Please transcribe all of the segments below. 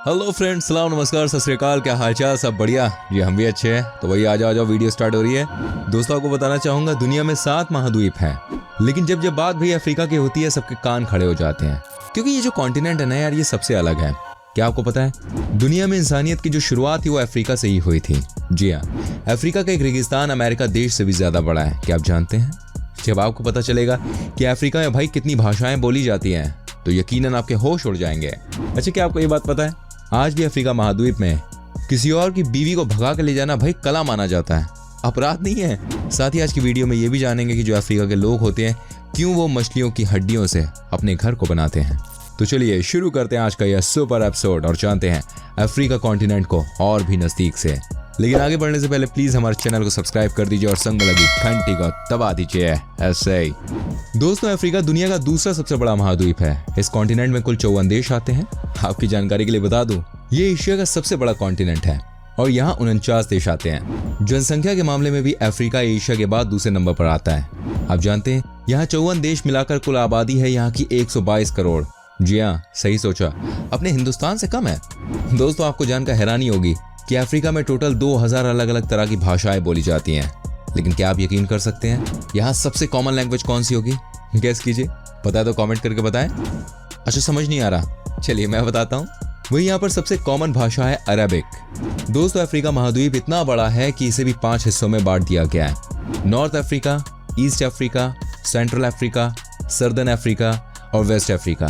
Hello friends, सलाम, नमस्कार, सत श्री अकाल। क्या हालचाल? सब बढ़िया जी? हम भी अच्छे हैं। तो वही आ जाओ वीडियो स्टार्ट हो रही है। दोस्तों, आपको बताना चाहूंगा दुनिया में 7 महाद्वीप हैं, लेकिन जब बात भाई अफ्रीका की होती है सबके कान खड़े हो जाते हैं, क्योंकि ये जो कॉन्टिनेंट है ना यार, ये सबसे अलग है। क्या आपको पता है दुनिया में इंसानियत की जो शुरुआत थी वो अफ्रीका से ही हुई थी। जी हाँ, अफ्रीका का एक रेगिस्तान अमेरिका देश से भी ज्यादा बड़ा है। क्या आप जानते हैं? जब आपको पता चलेगा कि अफ्रीका में भाई कितनी भाषाएं बोली जाती हैं तो यकीनन आपके होश उड़ जाएंगे। अच्छा, क्या आपको ये बात पता है आज भी अफ्रीका महाद्वीप में किसी और की बीवी को भगा कर ले जाना भाई कला माना जाता है, अपराध नहीं है। साथ ही आज की वीडियो में ये भी जानेंगे कि जो अफ्रीका के लोग होते हैं क्यों वो मछलियों की हड्डियों से अपने घर को बनाते हैं। तो चलिए शुरू करते हैं आज का यह सुपर एपिसोड और जानते हैं अफ्रीका कॉन्टिनेंट को और भी नजदीक से। लेकिन आगे बढ़ने से पहले प्लीज हमारे चैनल को सब्सक्राइब कर दीजिए और संग में लगी घंटी को दबा दीजिए। ऐसे ही दोस्तों, अफ्रीका दुनिया का दूसरा सबसे बड़ा महाद्वीप है। इस कॉन्टिनेंट में कुल 54 देश आते हैं। आपकी जानकारी के लिए बता दूं, ये एशिया का सबसे बड़ा कॉन्टिनेंट है और यहाँ 49 देश आते हैं। जनसंख्या के मामले में भी अफ्रीका एशिया के बाद दूसरे नंबर पर आता है। आप जानते हैं यहाँ 54 देश मिलाकर कुल आबादी है यहाँ की 122 करोड़। जी हाँ, सही सोचा, अपने हिंदुस्तान से कम है। दोस्तों, आपको जानकर हैरानी होगी कि अफ्रीका में टोटल 2000 अलग अलग तरह की भाषाएं बोली जाती हैं। लेकिन क्या आप यकीन कर सकते हैं यहाँ सबसे कॉमन लैंग्वेज कौन सी होगी? गैस कीजिए। पता है तो कमेंट करके बताएं। अच्छा, समझ नहीं आ रहा? चलिए मैं बताता हूँ। वही यहाँ पर सबसे कॉमन भाषा है अरबिक। दोस्तों, अफ्रीका महाद्वीप इतना बड़ा है कि इसे भी 5 हिस्सों में बांट दिया गया है। North Africa, east Africa, central Africa, southern Africa और वेस्ट अफ्रीका।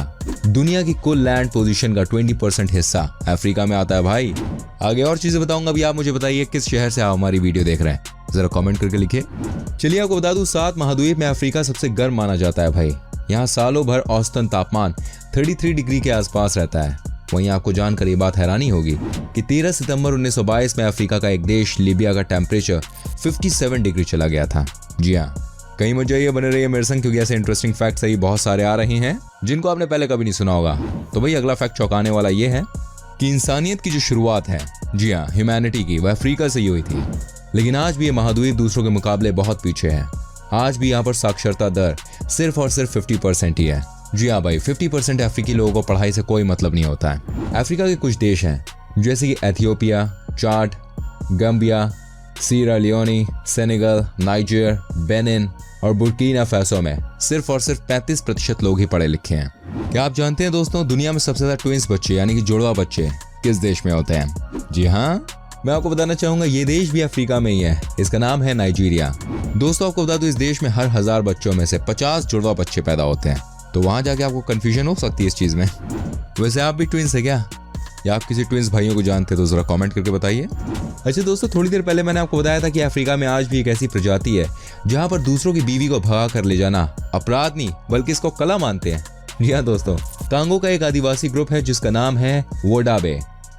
दुनिया की कुल लैंड पोजीशन का 20% हिस्सा अफ्रीका में आता है भाई। आगे और चीजें बताऊंगा, अभी आप मुझे बताइए किस शहर से आप हमारी वीडियो देख रहे हैं, जरा कमेंट करके लिखिए। चलिए आपको बता दूं, 7 महाद्वीप में अफ्रीका सबसे गर्म माना जाता है भाई। यहाँ सालों भर औसतन तापमान 33 डिग्री के आसपास रहता है। वहीं आपको जानकर ये बात हैरानी होगी कि 13 सितंबर 1922 में अफ्रीका का एक देश लीबिया का टेम्परेचर 57 डिग्री चला गया था। जी हाँ, कहीं मत जाइए, बने रहिए मेरे संग, क्योंकि ऐसे इंटरेस्टिंग फैक्ट्स सही बहुत सारे आ रहे हैं जिनको आपने पहले कभी नहीं सुना होगा। तो भाई अगला फैक्ट चौंकाने वाला ये है कि इंसानियत की जो शुरुआत है, जी हाँ, ह्यूमैनिटी की, वह अफ्रीका से ही हुई थी। लेकिन आज भी ये महाद्वीप दूसरों के मुकाबले बहुत पीछे है। आज भी यहाँ पर साक्षरता दर सिर्फ और सिर्फ 50% ही है। जी हाँ भाई, 50% अफ्रीकी लोगों को पढ़ाई से कोई मतलब नहीं होता है। अफ्रीका के कुछ देश हैं जैसे कि एथियोपिया, चाड, गम्बिया, सीरा लियोनी, सेनेगल, नाइजर, बेनिन और बुर्किना फासो में सिर्फ और सिर्फ 35% लोग ही पढ़े लिखे हैं। क्या आप जानते हैं दोस्तों, दुनिया में सबसे ज्यादा ट्विंस बच्चे यानी कि जुड़वा बच्चे किस देश में होते हैं? जी हाँ, मैं आपको बताना चाहूंगा ये देश भी अफ्रीका में ही है। इसका नाम है नाइजीरिया। दोस्तों, आपको बता दूं, इस देश में हर 1000 बच्चों में से 50 जुड़वा बच्चे पैदा होते हैं। तो वहां जाके आपको कंफ्यूजन हो सकती है इस चीज में। वैसे आप भी ट्विंस है क्या, या आप किसी ट्विंस भाइयों को जानते हैं तो जरा कमेंट करके बताइए। अच्छा दोस्तों, थोड़ी देर पहले मैंने आपको बताया था कि अफ्रीका में आज भी एक ऐसी प्रजाति है जहां पर दूसरों की बीवी को भगा कर ले जाना अपराध नहीं बल्कि इसको कला मानते हैं। जी हाँ दोस्तों, कांगो का एक आदिवासी ग्रुप है जिसका नाम है वोडाबे।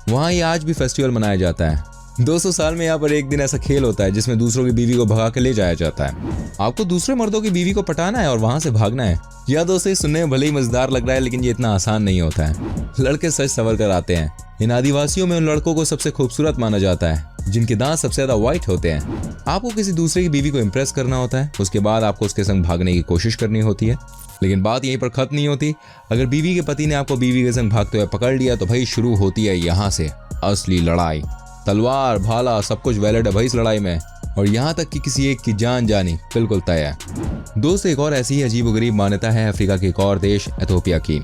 वहाँ ये आज भी फेस्टिवल मनाया जाता है। 200 साल में यहाँ पर एक दिन ऐसा खेल होता है जिसमें दूसरों की बीवी को भगा के ले जाया जाता है। आपको दूसरे मर्दों की बीवी को पटाना है और वहां से भागना है। या दोस्तों, सुनने में भले ही मजेदार लग रहा है लेकिन ये इतना आसान नहीं होता है। लड़के सच संवर कर आते हैं। इन आदिवासियों में उन लड़कों को सबसे खूबसूरत माना जाता है जिनके दांत सबसे ज्यादा व्हाइट होते हैं। आपको किसी दूसरे की बीवी को इम्प्रेस करना होता है, उसके बाद आपको उसके संग भागने की कोशिश करनी होती है। लेकिन बात यहीं पर खत्म नहीं होती। अगर बीवी के पति ने आपको बीवी के संग भागते हुए पकड़ लिया तो भाई शुरू होती है यहाँ से असली लड़ाई। तलवार, भाला, सब कुछ वैलिड है भाई इस लड़ाई में, और यहाँ तक कि किसी एक की जान जानी बिल्कुल तय है। दोस्तों, एक और ऐसी ही अजीबोगरीब मान्यता है अफ्रीका के एक और देश एथियोपिया की।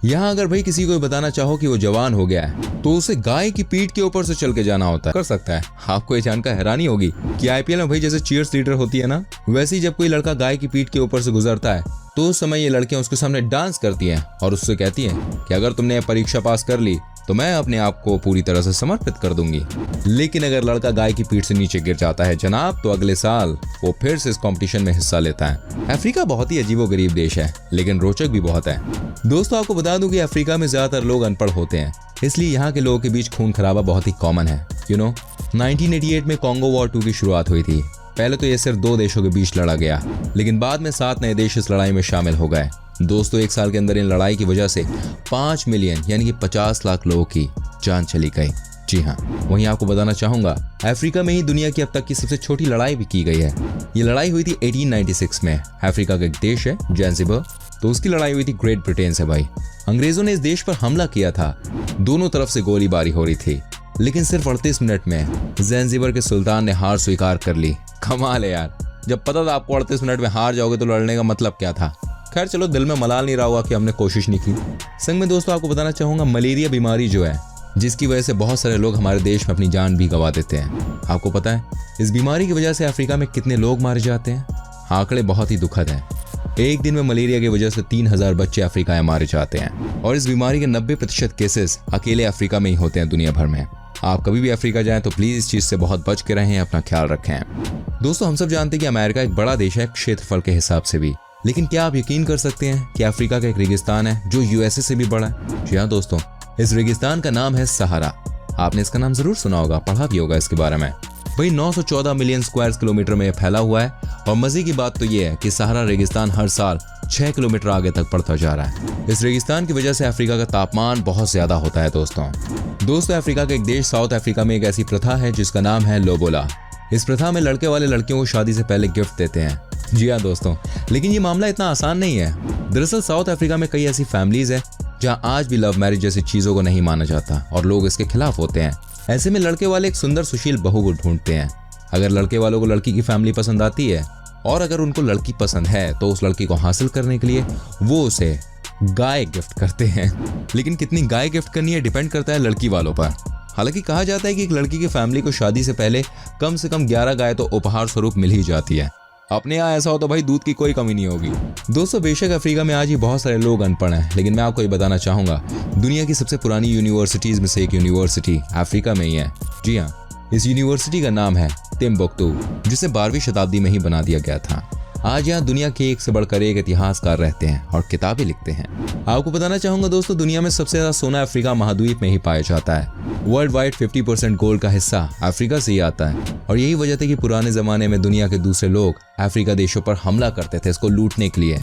यहाँ अगर भाई किसी को बताना चाहो कि वो जवान हो गया है तो उसे गाय की पीठ के ऊपर से चल के जाना होता है। कर सकता है। आपको ये जानकर हैरानी होगी कि आईपीएल में भाई जैसे चीयर्स लीडर होती है ना, वैसे ही जब कोई लड़का गाय की पीठ के ऊपर से गुजरता है तो उस समय ये लड़कियां उसके सामने डांस करती हैं और उससे कहती हैं कि अगर तुमने परीक्षा पास कर ली तो मैं अपने आप को पूरी तरह से समर्पित कर दूंगी। लेकिन अगर लड़का गाय की पीठ से नीचे गिर जाता है जनाब, तो अगले साल वो फिर से इस कंपटीशन में हिस्सा लेता है। अफ्रीका बहुत ही अजीबोगरीब देश है लेकिन रोचक भी बहुत है। दोस्तों, आपको बता दूं कि अफ्रीका में ज्यादातर लोग अनपढ़ होते हैं, इसलिए यहाँ के लोगों के बीच खून खराबा बहुत ही कॉमन है। 1988 में कॉन्गो वॉर 2 की शुरुआत हुई थी। पहले तो ये सिर्फ 2 देशों के बीच लड़ा गया, लेकिन बाद में 7 नए देश इस लड़ाई में शामिल हो गए। दोस्तों, 1 साल के अंदर इन लड़ाई की वजह से 5 मिलियन यानी कि 50 लाख लोगों की जान चली गई। जी हाँ, वहीं आपको बताना चाहूंगा अफ्रीका में ही दुनिया की अब तक की सबसे छोटी लड़ाई भी की गई है। ये लड़ाई हुई थी 1896 में। अफ्रीका का एक देश है ज़ैंज़िबार, तो उसकी लड़ाई हुई थी ग्रेट ब्रिटेन से। भाई अंग्रेजों ने इस देश पर हमला किया था, दोनों तरफ से गोलीबारी हो रही थी, लेकिन सिर्फ 38 मिनट में ज़ैंज़िबार के सुल्तान ने हार स्वीकार कर ली। कमाल है यार, जब पता था आपको 38 मिनट में हार जाओगे तो लड़ने का मतलब क्या था। खैर चलो, दिल में मलाल नहीं रहा होगा कि हमने कोशिश नहीं की। संग में दोस्तों आपको बताना चाहूंगा मलेरिया बीमारी जो है, जिसकी वजह से बहुत सारे लोग हमारे देश में अपनी जान भी गंवा देते हैं। आपको पता है इस बीमारी की वजह से अफ्रीका में कितने लोग मारे जाते हैं? आंकड़े बहुत ही दुखद हैं। एक दिन में मलेरिया की वजह से 3000 बच्चे अफ्रीका में मारे जाते हैं, और इस बीमारी के 90% केसेस अकेले अफ्रीका में ही होते हैं दुनिया भर में। आप कभी भी अफ्रीका जाएं तो प्लीज इस चीज से बहुत बच के रहें, अपना ख्याल रखें। दोस्तों हम सब जानते हैं कि अमेरिका एक बड़ा देश है क्षेत्रफल के हिसाब से भी, लेकिन क्या आप यकीन कर सकते हैं कि अफ्रीका का एक रेगिस्तान है जो यूएसए से भी बड़ा है? जी हाँ दोस्तों, इस रेगिस्तान का नाम है सहारा। आपने इसका नाम जरूर सुना होगा, पढ़ा भी होगा इसके बारे में। वही 914 मिलियन स्क्वायर किलोमीटर में फैला हुआ है, और मजे की बात तो ये है कि सहारा रेगिस्तान हर साल 6 किलोमीटर आगे तक बढ़ता जा रहा है। इस रेगिस्तान की वजह से अफ्रीका का तापमान बहुत ज्यादा होता है। दोस्तों अफ्रीका का एक देश साउथ अफ्रीका में एक ऐसी प्रथा है जिसका नाम है लोबोला। इस प्रथा में लड़के वाले लड़कियों को शादी से पहले गिफ्ट देते हैं। जी हाँ दोस्तों, लेकिन ये मामला इतना आसान नहीं है। दरअसल साउथ अफ्रीका में कई ऐसी फैमिलीज है जहाँ आज भी लव मैरिज जैसी चीजों को नहीं माना जाता और लोग इसके खिलाफ होते हैं। ऐसे में लड़के वाले एक सुंदर सुशील बहू को ढूंढते हैं। अगर लड़के वालों को लड़की की फैमिली पसंद आती है और अगर उनको लड़की पसंद है तो उस लड़की को हासिल करने के लिए वो उसे गाय गिफ्ट करते हैं। लेकिन कितनी गाय गिफ्ट करनी है डिपेंड करता है लड़की वालों पर। हालांकि कहा जाता है कि एक लड़की की फैमिली को शादी से पहले कम से कम 11 गाय तो उपहार स्वरूप मिल ही जाती है। अपने यहाँ ऐसा हो तो भाई दूध की कोई कमी नहीं होगी। दोस्तों बेशक अफ्रीका में आज ही बहुत सारे लोग अनपढ़ हैं, लेकिन मैं आपको ये बताना चाहूंगा दुनिया की सबसे पुरानी यूनिवर्सिटीज में से एक यूनिवर्सिटी अफ्रीका में ही है। जी हाँ, इस यूनिवर्सिटी का नाम है टिम्बुक्टू, जिसे 12वीं शताब्दी में ही बना दिया गया था। आज यहाँ दुनिया के एक से बढ़कर एक इतिहासकार रहते हैं और किताबें लिखते हैं। आपको बताना चाहूंगा दोस्तों दुनिया में सबसे ज्यादा सोना अफ्रीका महाद्वीप में ही पाया जाता है। वर्ल्ड वाइड 50% गोल्ड का हिस्सा अफ्रीका से ही आता है, और यही वजह थी कि पुराने जमाने में दुनिया के दूसरे लोग अफ्रीका देशों पर हमला करते थे इसको लूटने के लिए,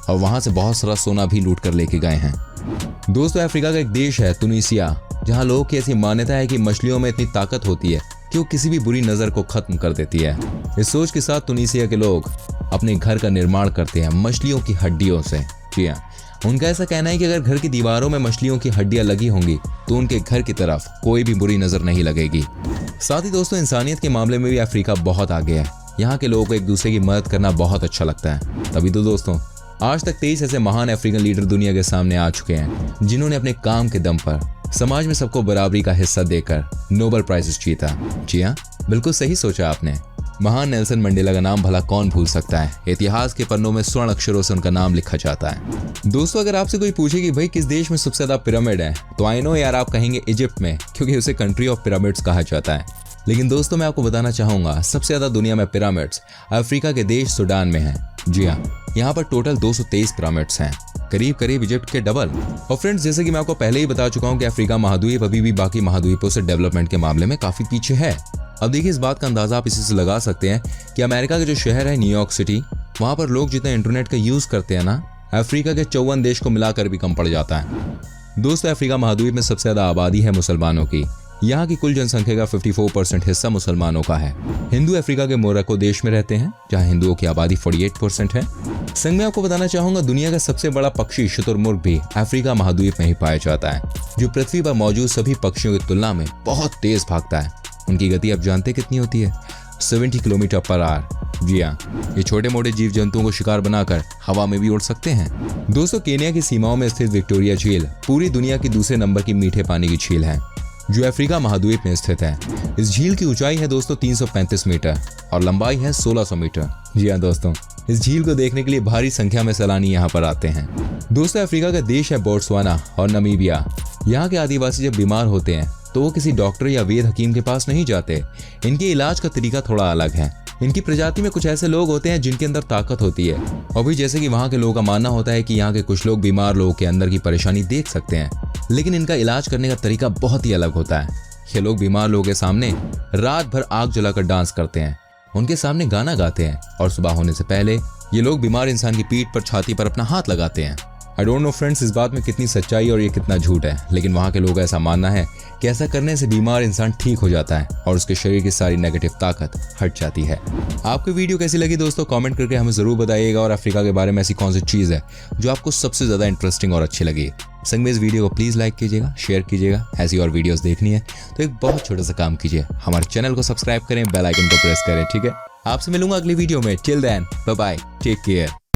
और वहां से बहुत सारा सोना भी लूट कर लेके गए हैं। दोस्तों अफ्रीका का एक देश है तुनिसिया, जहाँ लोगों की ऐसी मान्यता है कि मछलियों में इतनी ताकत होती है कि वो किसी भी बुरी नजर को खत्म कर देती है। इस सोच के साथ तुनिसिया के लोग अपने घर का निर्माण करते हैं मछलियों की हड्डियों से। जी हाँ, उनका ऐसा कहना है कि अगर घर की दीवारों में मछलियों की हड्डियां लगी होंगी तो उनके घर की तरफ कोई भी बुरी नजर नहीं लगेगी। साथ ही दोस्तों इंसानियत के मामले में भी अफ्रीका बहुत आगे है। यहाँ के लोगों को एक दूसरे की मदद करना बहुत अच्छा लगता है। तभी तो दोस्तों आज तक 23 ऐसे महान अफ्रीकन लीडर दुनिया के सामने आ चुके हैं जिन्होंने अपने काम के दम पर समाज में सबको बराबरी का हिस्सा देकर नोबेल प्राइज जीता। जी हाँ, बिल्कुल सही सोचा आपने। महान नेल्सन मंडेला का नाम भला कौन भूल सकता है। इतिहास के पन्नों में स्वर्ण अक्षरों से उनका नाम लिखा जाता है। दोस्तों अगर आपसे कोई पूछे कि भाई किस देश में सबसे ज्यादा पिरामिड है, तो आई नो यार आप कहेंगे इजिप्ट में, क्योंकि उसे कंट्री ऑफ पिरामिड्स कहा जाता है। लेकिन दोस्तों मैं आपको बताना चाहूंगा सबसे ज्यादा दुनिया में पिरामिड्स अफ्रीका के देश सूडान में है। जी हाँ, यहाँ पर टोटल 223 पिरामिड्स हैं, करीब करीब इजिप्ट के डबल। और फ्रेंड्स जैसे कि मैं आपको पहले ही बता चुका हूँ कि अफ्रीका महाद्वीप अभी भी बाकी महाद्वीपों से डेवलपमेंट के मामले में काफी पीछे है। अब देखिए इस बात का अंदाजा आप इसी से लगा सकते हैं कि अमेरिका का जो शहर है न्यूयॉर्क सिटी, वहां पर लोग जितना इंटरनेट का यूज करते हैं ना, अफ्रीका के 54 देश को मिलाकर भी कम पड़ जाता है। दोस्तों अफ्रीका महाद्वीप में सबसे ज्यादा आबादी है मुसलमानों की। यहाँ की कुल जनसंख्या का 54% हिस्सा मुसलमानों का है। हिंदू अफ्रीका के मोरक्को देश में रहते हैं, जहाँ हिंदुओं की आबादी 48% है। संग में आपको बताना चाहूंगा दुनिया का सबसे बड़ा पक्षी शुतुरमुर्ग भी अफ्रीका महाद्वीप में ही पाया जाता है, जो पृथ्वी पर मौजूद सभी पक्षियों की तुलना में बहुत तेज भागता है। उनकी गति आप जानते कितनी होती है? 70 किलोमीटर पर आवर। जी हाँ, ये छोटे मोटे जीव जंतुओं को शिकार बनाकर हवा में भी उड़ सकते हैं। दोस्तों केन्या की सीमाओं में स्थित विक्टोरिया झील पूरी दुनिया की दूसरे नंबर की मीठे पानी की झील है, जो अफ्रीका महाद्वीप में स्थित है। इस झील की ऊंचाई है दोस्तों 335 मीटर और लंबाई है 1600 मीटर। जी हाँ दोस्तों, इस झील को देखने के लिए भारी संख्या में सैलानी यहाँ पर आते हैं। दोस्तों अफ्रीका का देश है बोट्सवाना और नमीबिया। यहाँ के आदिवासी जब बीमार होते हैं तो वो किसी डॉक्टर या वेद हकीम के पास नहीं जाते। इनके इलाज का तरीका थोड़ा अलग है। इनकी प्रजाति में कुछ ऐसे लोग होते हैं जिनके अंदर ताकत होती है, और भी जैसे कि वहाँ के लोगों का मानना होता है कि यहाँ के कुछ लोग बीमार लोगों के अंदर की परेशानी देख सकते हैं, लेकिन इनका इलाज करने का तरीका बहुत ही अलग होता है। ये लोग बीमार लोगों के सामने रात भर आग जलाकर डांस करते हैं, उनके सामने गाना गाते हैं, और सुबह होने से पहले ये लोग बीमार इंसान की पीठ पर छाती पर अपना हाथ लगाते हैं। आई डोंट नो फ्रेंड्स इस बात में कितनी सच्चाई और ये कितना झूठ है, लेकिन वहाँ के लोग ऐसा मानना है कि ऐसा करने से बीमार इंसान ठीक हो जाता है और उसके शरीर की सारी नेगेटिव ताकत हट जाती है। आपको वीडियो कैसी लगी दोस्तों, कमेंट करके हमें जरूर बताइएगा। और अफ्रीका के बारे में ऐसी कौन सी चीज़ है जो आपको सबसे ज़्यादा इंटरेस्टिंग और अच्छी लगी। संग में इस वीडियो को प्लीज़ लाइक कीजिएगा, शेयर कीजिएगा। ऐसी और वीडियोस देखनी है तो एक बहुत छोटा सा काम कीजिए, हमारे चैनल को सब्सक्राइब करें, बेल आइकन को प्रेस करें, ठीक है। आपसे मिलूंगा अगली वीडियो में। Till then bye bye, take care.